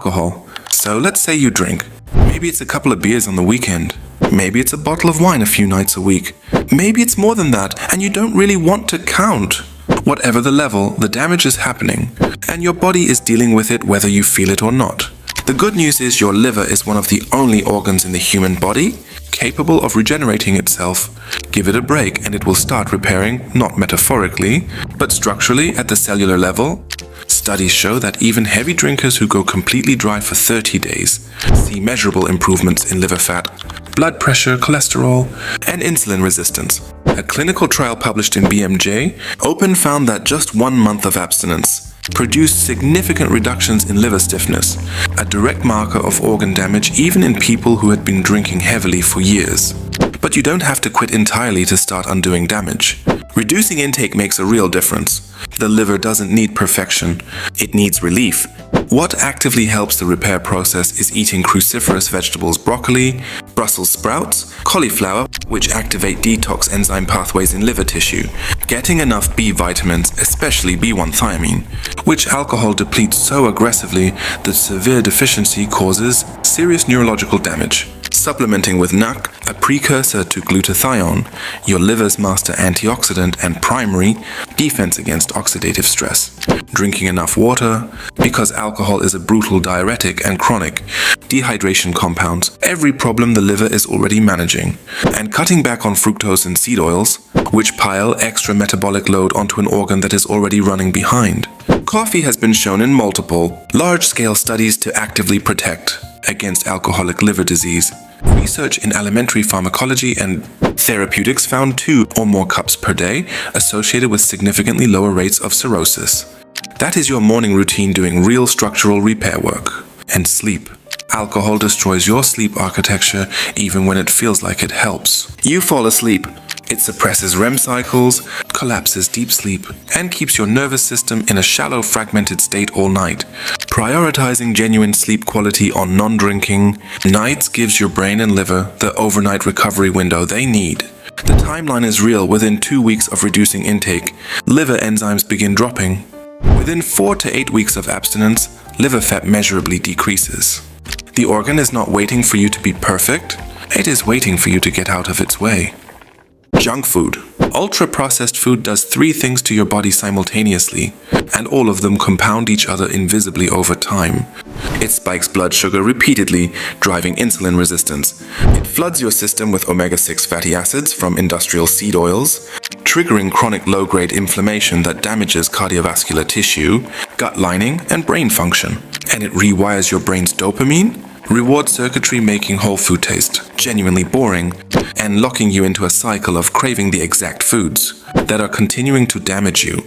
alcohol. So let's say you drink. Maybe it's a couple of beers on the weekend. Maybe it's a bottle of wine a few nights a week. Maybe it's more than that, and you don't really want to count. Whatever the level, the damage is happening, and your body is dealing with it whether you feel it or not. The good news is your liver is one of the only organs in the human body capable of regenerating itself. Give it a break and it will start repairing, not metaphorically, but structurally at the cellular level. Studies show that even heavy drinkers who go completely dry for 30 days see measurable improvements in liver fat, blood pressure, cholesterol, and insulin resistance. A clinical trial published in BMJ, Open found that just 1 month of abstinence produced significant reductions in liver stiffness, a direct marker of organ damage even in people who had been drinking heavily for years. But you don't have to quit entirely to start undoing damage. Reducing intake makes a real difference. The liver doesn't need perfection, it needs relief. What actively helps the repair process is eating cruciferous vegetables, broccoli, Brussels sprouts, cauliflower, which activate detox enzyme pathways in liver tissue, getting enough B vitamins, especially B1 thiamine, which alcohol depletes so aggressively that severe deficiency causes serious neurological damage. Supplementing with NAC, a precursor to glutathione, your liver's master antioxidant and primary defense against oxidative stress. Drinking enough water, because alcohol is a brutal diuretic and chronic. Dehydration compounds every problem the liver is already managing. And cutting back on fructose and seed oils, which pile extra metabolic load onto an organ that is already running behind. Coffee has been shown in multiple, large-scale studies to actively protect against alcoholic liver disease. Research in alimentary pharmacology and therapeutics found 2 or more cups per day associated with significantly lower rates of cirrhosis. That is your morning routine doing real structural repair work. And sleep. Alcohol destroys your sleep architecture even when it feels like it helps. You fall asleep. It suppresses REM cycles, collapses deep sleep, and keeps your nervous system in a shallow, fragmented state all night. Prioritizing genuine sleep quality on non-drinking nights gives your brain and liver the overnight recovery window they need. The timeline is real. Within 2 weeks of reducing intake, liver enzymes begin dropping. Within 4 to 8 weeks of abstinence, liver fat measurably decreases. The organ is not waiting for you to be perfect, it is waiting for you to get out of its way. Junk food. Ultra-processed food does 3 things to your body simultaneously, and all of them compound each other invisibly over time. It spikes blood sugar repeatedly, driving insulin resistance. It floods your system with omega-6 fatty acids from industrial seed oils, triggering chronic low-grade inflammation that damages cardiovascular tissue, gut lining, and brain function. And it rewires your brain's dopamine, reward circuitry, making whole food taste genuinely boring, and locking you into a cycle of craving the exact foods that are continuing to damage you.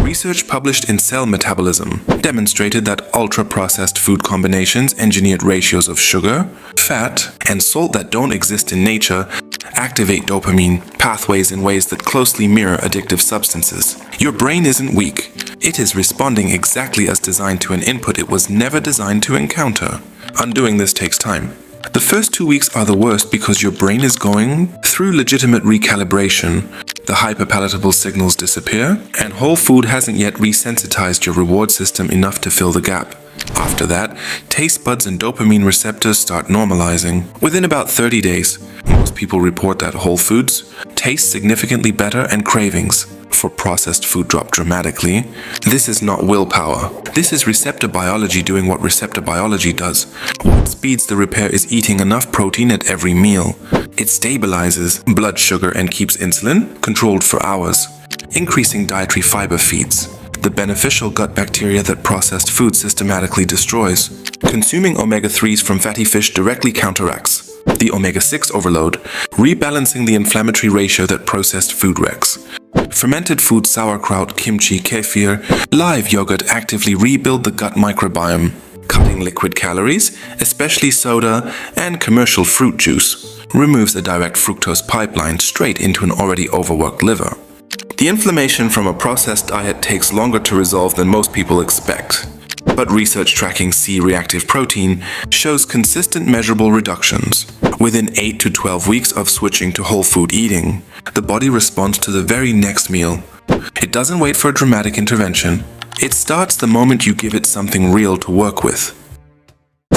Research published in Cell Metabolism demonstrated that ultra-processed food combinations, engineered ratios of sugar, fat, and salt that don't exist in nature activate dopamine pathways in ways that closely mirror addictive substances. Your brain isn't weak. It is responding exactly as designed to an input it was never designed to encounter. Undoing this takes time. The first 2 weeks are the worst because your brain is going through legitimate recalibration. The hyperpalatable signals disappear, and whole food hasn't yet resensitized your reward system enough to fill the gap. After that, taste buds and dopamine receptors start normalizing. Within about 30 days, most people report that whole foods taste significantly better and cravings for processed food drop dramatically. This is not willpower. This is receptor biology doing what receptor biology does. What speeds the repair is eating enough protein at every meal. It stabilizes blood sugar and keeps insulin controlled for hours. Increasing dietary fiber feeds the beneficial gut bacteria that processed food systematically destroys. Consuming omega-3s from fatty fish directly counteracts the omega-6 overload, rebalancing the inflammatory ratio that processed food wrecks. Fermented foods, sauerkraut, kimchi, kefir, live yogurt actively rebuild the gut microbiome. Cutting liquid calories, especially soda and commercial fruit juice, removes a direct fructose pipeline straight into an already overworked liver. The inflammation from a processed diet takes longer to resolve than most people expect. But research tracking C-reactive protein shows consistent measurable reductions. Within 8 to 12 weeks of switching to whole food eating, the body responds to the very next meal. It doesn't wait for a dramatic intervention. It starts the moment you give it something real to work with.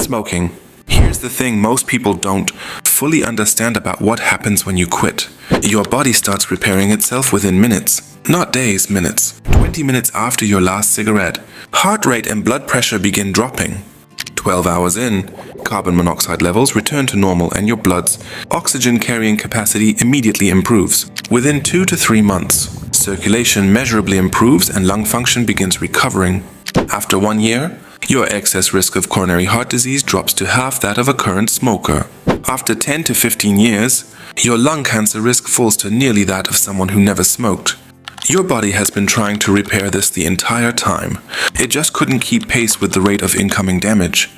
Smoking. Here's the thing most people don't fully understand about what happens when you quit. Your body starts repairing itself within minutes, not days, minutes. 20 minutes after your last cigarette, heart rate and blood pressure begin dropping. 12 hours in, carbon monoxide levels return to normal and your blood's oxygen carrying capacity immediately improves. Within 2 to 3 months, circulation measurably improves and lung function begins recovering. After 1 year, your excess risk of coronary heart disease drops to half that of a current smoker. After 10 to 15 years, your lung cancer risk falls to nearly that of someone who never smoked. Your body has been trying to repair this the entire time. It just couldn't keep pace with the rate of incoming damage.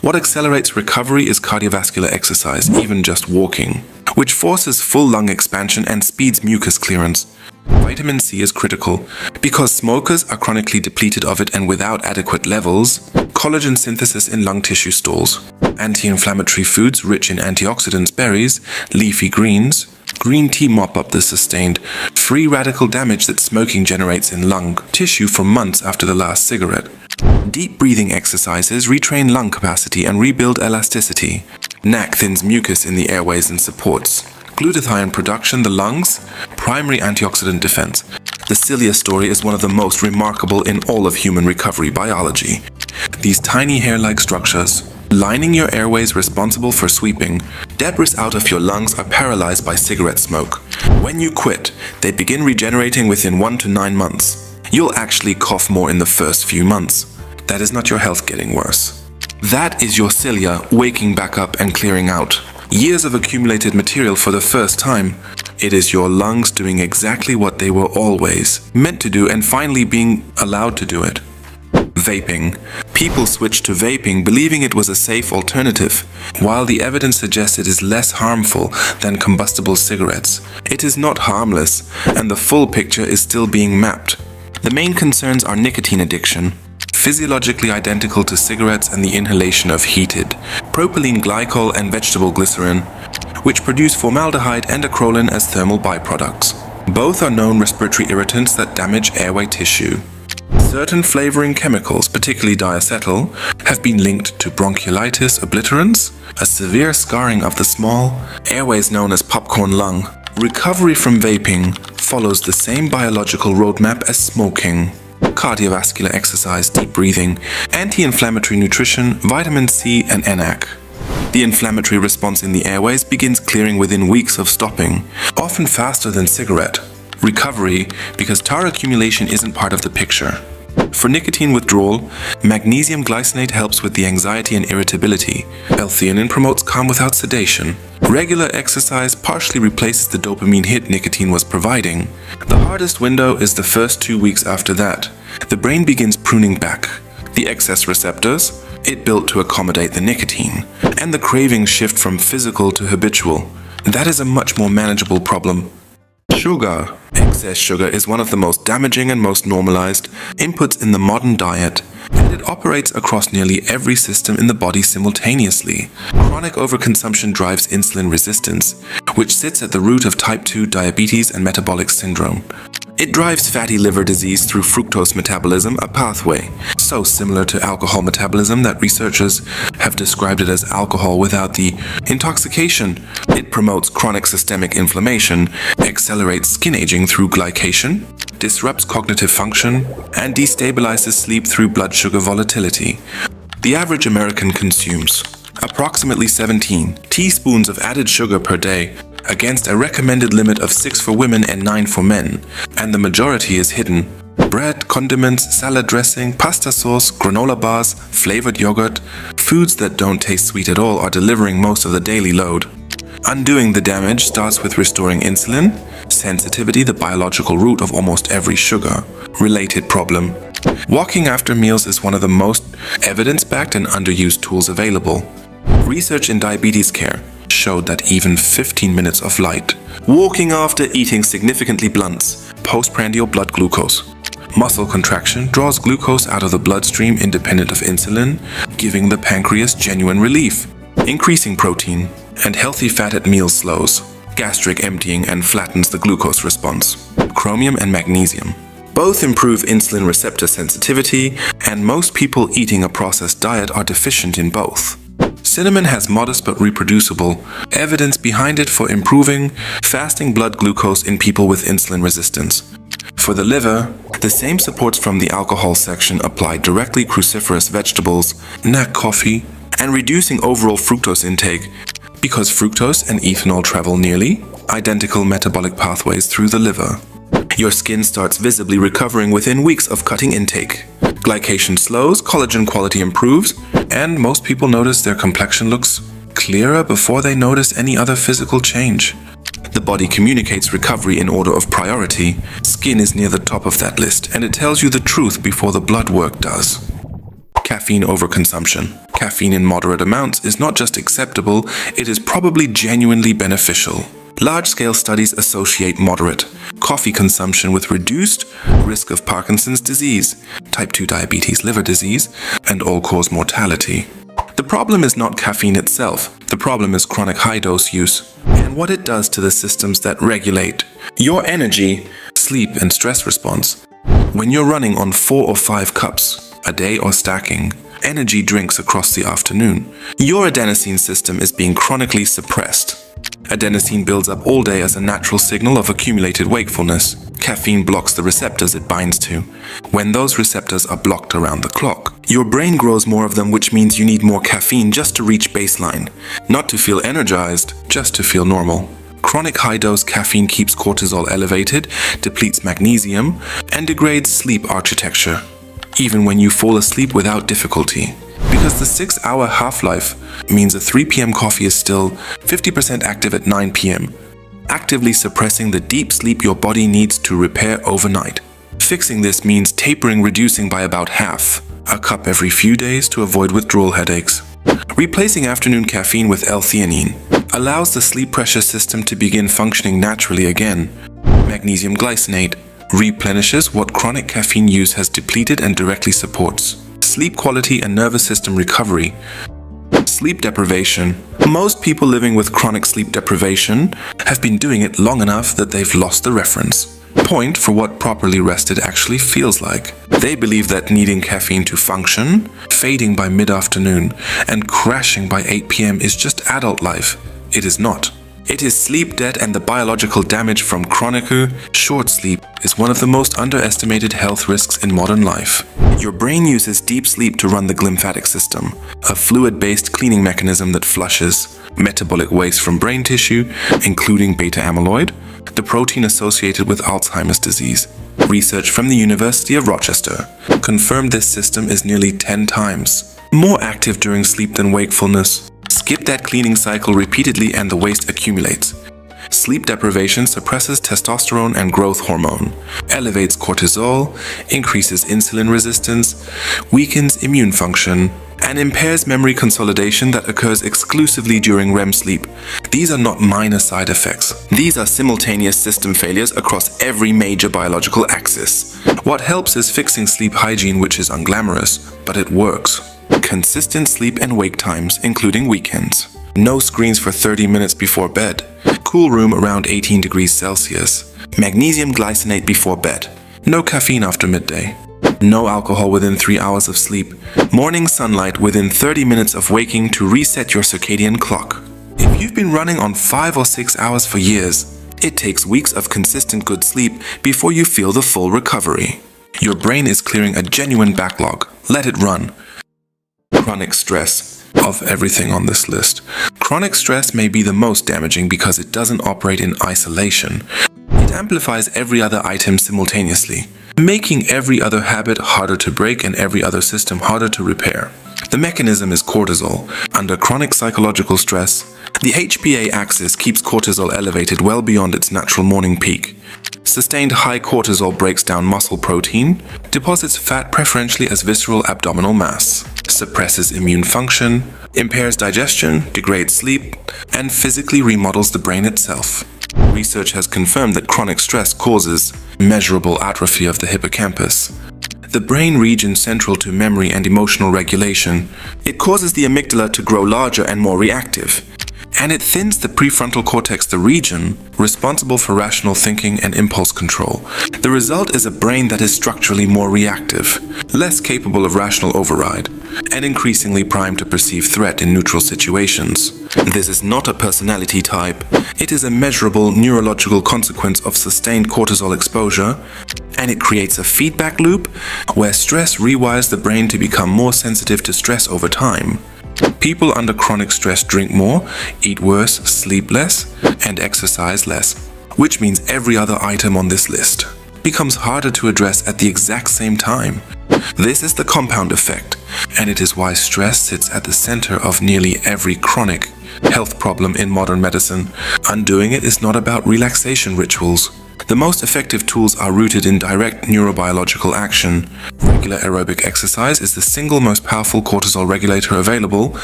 What accelerates recovery is cardiovascular exercise, even just walking, which forces full lung expansion and speeds mucus clearance. Vitamin C is critical. Because smokers are chronically depleted of it and without adequate levels, collagen synthesis in lung tissue stalls. Anti-inflammatory foods rich in antioxidants, berries, leafy greens, green tea mop up the sustained free radical damage that smoking generates in lung tissue for months after the last cigarette. Deep breathing exercises retrain lung capacity and rebuild elasticity. NAC thins mucus in the airways and supports glutathione production, the lungs' primary antioxidant defense. The cilia story is one of the most remarkable in all of human recovery biology. These tiny hair-like structures, lining your airways responsible for sweeping debris out of your lungs, are paralyzed by cigarette smoke. When you quit, they begin regenerating within 1 to 9 months. You'll actually cough more in the first few months. That is not your health getting worse. That is your cilia waking back up and clearing out. Years of accumulated material for the first time. It is your lungs doing exactly what they were always meant to do and finally being allowed to do it. Vaping. People switched to vaping believing it was a safe alternative, while the evidence suggests it is less harmful than combustible cigarettes. It is not harmless, and the full picture is still being mapped. The main concerns are nicotine addiction, physiologically identical to cigarettes, and the inhalation of heated propylene glycol and vegetable glycerin, which produce formaldehyde and acrolein as thermal byproducts. Both are known respiratory irritants that damage airway tissue. Certain flavoring chemicals, particularly diacetyl, have been linked to bronchiolitis obliterans, a severe scarring of the small airways known as popcorn lung. Recovery from vaping follows the same biological roadmap as smoking. Cardiovascular exercise, deep breathing, anti-inflammatory nutrition, vitamin C, and NAC. The inflammatory response in the airways begins clearing within weeks of stopping, often faster than cigarette. Recovery, because tar accumulation isn't part of the picture. For nicotine withdrawal, magnesium glycinate helps with the anxiety and irritability. L-theanine promotes calm without sedation. Regular exercise partially replaces the dopamine hit nicotine was providing. The hardest window is the first 2 weeks after that. The brain begins pruning back the excess receptors it built to accommodate the nicotine, and the cravings shift from physical to habitual. That is a much more manageable problem. Sugar. Excess sugar is one of the most damaging and most normalized inputs in the modern diet, and it operates across nearly every system in the body simultaneously. Chronic overconsumption drives insulin resistance, which sits at the root of type 2 diabetes and metabolic syndrome. It drives fatty liver disease through fructose metabolism, a pathway so similar to alcohol metabolism that researchers have described it as alcohol without the intoxication. It promotes chronic systemic inflammation, accelerates skin aging through glycation, disrupts cognitive function, and destabilizes sleep through blood sugar volatility. The average American consumes approximately 17 teaspoons of added sugar per day, against a recommended limit of 6 for women and 9 for men, and the majority is hidden. Bread, condiments, salad dressing, pasta sauce, granola bars, flavored yogurt, foods that don't taste sweet at all are delivering most of the daily load. Undoing the damage starts with restoring insulin sensitivity, the biological root of almost every sugar-related problem. Walking after meals is one of the most evidence-backed and underused tools available. Research in diabetes care showed that even 15 minutes of light walking after eating significantly blunts postprandial blood glucose. Muscle contraction draws glucose out of the bloodstream independent of insulin, giving the pancreas genuine relief. Increasing protein and healthy fat at meals slows gastric emptying and flattens the glucose response. Chromium and magnesium both improve insulin receptor sensitivity, and most people eating a processed diet are deficient in both. Cinnamon has modest but reproducible evidence behind it for improving fasting blood glucose in people with insulin resistance. For the liver, the same supports from the alcohol section apply directly cruciferous vegetables, nat coffee, and reducing overall fructose intake because fructose and ethanol travel nearly identical metabolic pathways through the liver. Your skin starts visibly recovering within weeks of cutting intake. Glycation slows, collagen quality improves, and most people notice their complexion looks clearer before they notice any other physical change. The body communicates recovery in order of priority. Skin is near the top of that list, and it tells you the truth before the blood work does. Caffeine overconsumption. Caffeine in moderate amounts is not just acceptable, it is probably genuinely beneficial. Large-scale studies associate moderate coffee consumption with reduced risk of Parkinson's disease, type 2 diabetes, liver disease, and all-cause mortality. The problem is not caffeine itself. The problem is chronic high-dose use and what it does to the systems that regulate your energy, sleep, and stress response. When you're running on 4 or 5 cups a day or stacking energy drinks across the afternoon, your adenosine system is being chronically suppressed. Adenosine builds up all day as a natural signal of accumulated wakefulness. Caffeine blocks the receptors it binds to. When those receptors are blocked around the clock, your brain grows more of them, which means you need more caffeine just to reach baseline. Not to feel energized, just to feel normal. Chronic high-dose caffeine keeps cortisol elevated, depletes magnesium, and degrades sleep architecture, even when you fall asleep without difficulty. Because the 6-hour half-life means a 3 p.m. coffee is still 50% active at 9 p.m., actively suppressing the deep sleep your body needs to repair overnight. Fixing this means reducing by about half, a cup every few days to avoid withdrawal headaches. Replacing afternoon caffeine with L-theanine allows the sleep pressure system to begin functioning naturally again. Magnesium glycinate replenishes what chronic caffeine use has depleted and directly supports sleep quality and nervous system recovery. Sleep deprivation. Most people living with chronic sleep deprivation have been doing it long enough that they've lost the reference point for what properly rested actually feels like. They believe that needing caffeine to function, fading by mid-afternoon, and crashing by 8 p.m. is just adult life. It is not. It is sleep debt, and the biological damage from chronic short sleep is one of the most underestimated health risks in modern life. Your brain uses deep sleep to run the glymphatic system, a fluid-based cleaning mechanism that flushes metabolic waste from brain tissue, including beta-amyloid, the protein associated with Alzheimer's disease. Research from the University of Rochester confirmed this system is nearly 10 times more active during sleep than wakefulness. Skip that cleaning cycle repeatedly and the waste accumulates. Sleep deprivation suppresses testosterone and growth hormone, elevates cortisol, increases insulin resistance, weakens immune function, and impairs memory consolidation that occurs exclusively during REM sleep. These are not minor side effects. These are simultaneous system failures across every major biological axis. What helps is fixing sleep hygiene, which is unglamorous, but it works. Consistent sleep and wake times, including weekends. No screens for 30 minutes before bed. Cool room around 18 degrees Celsius. Magnesium glycinate before bed. No caffeine after midday. No alcohol within 3 hours of sleep. Morning sunlight within 30 minutes of waking to reset your circadian clock. If you've been running on 5 or 6 hours for years, it takes weeks of consistent good sleep before you feel the full recovery. Your brain is clearing a genuine backlog. Let it run. Chronic stress. Of everything on this list, chronic stress may be the most damaging because it doesn't operate in isolation. It amplifies every other item simultaneously, making every other habit harder to break and every other system harder to repair. The mechanism is cortisol. Under chronic psychological stress, the HPA axis keeps cortisol elevated well beyond its natural morning peak. Sustained high cortisol breaks down muscle protein, deposits fat preferentially as visceral abdominal mass, suppresses immune function, impairs digestion, degrades sleep, and physically remodels the brain itself. Research has confirmed that chronic stress causes measurable atrophy of the hippocampus, the brain region central to memory and emotional regulation. It causes the amygdala to grow larger and more reactive, and it thins the prefrontal cortex, the region responsible for rational thinking and impulse control. The result is a brain that is structurally more reactive, less capable of rational override, and increasingly primed to perceive threat in neutral situations. This is not a personality type. It is a measurable neurological consequence of sustained cortisol exposure, and it creates a feedback loop where stress rewires the brain to become more sensitive to stress over time. People under chronic stress drink more, eat worse, sleep less, and exercise less, which means every other item on this list becomes harder to address at the exact same time. This is the compound effect, and it is why stress sits at the center of nearly every chronic health problem in modern medicine. Undoing it is not about relaxation rituals. The most effective tools are rooted in direct neurobiological action. Regular aerobic exercise is the single most powerful cortisol regulator available.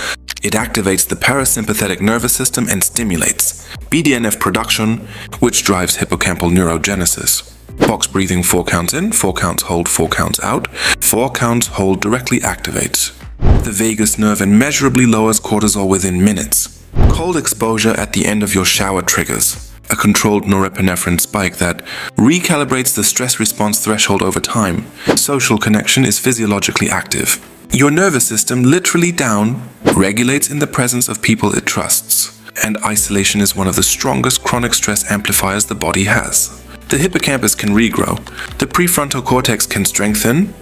It activates the parasympathetic nervous system and stimulates BDNF production, which drives hippocampal neurogenesis. Box breathing 4 counts in, 4 counts hold, 4 counts out. 4 counts hold directly activates the vagus nerve and measurably lowers cortisol within minutes. Cold exposure at the end of your shower triggers a controlled norepinephrine spike that recalibrates the stress response threshold over time. Social connection is physiologically active. Your nervous system, literally down, regulates in the presence of people it trusts. And isolation is one of the strongest chronic stress amplifiers the body has. The hippocampus can regrow. The prefrontal cortex can strengthen.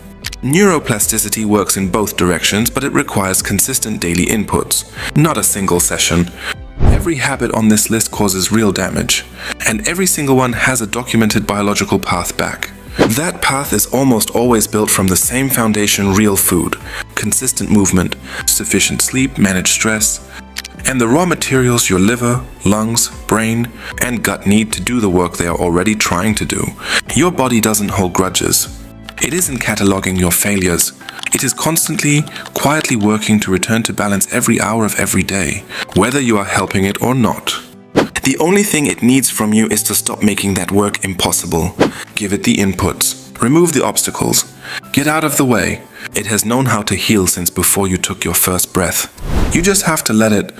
Neuroplasticity works in both directions, but it requires consistent daily inputs, not a single session. Every habit on this list causes real damage, and every single one has a documented biological path back. That path is almost always built from the same foundation: real food, consistent movement, sufficient sleep, managed stress, and the raw materials your liver, lungs, brain, and gut need to do the work they are already trying to do. Your body doesn't hold grudges. It isn't cataloging your failures. It is constantly, quietly working to return to balance every hour of every day, whether you are helping it or not. The only thing it needs from you is to stop making that work impossible. Give it the inputs. Remove the obstacles. Get out of the way. It has known how to heal since before you took your first breath. You just have to let it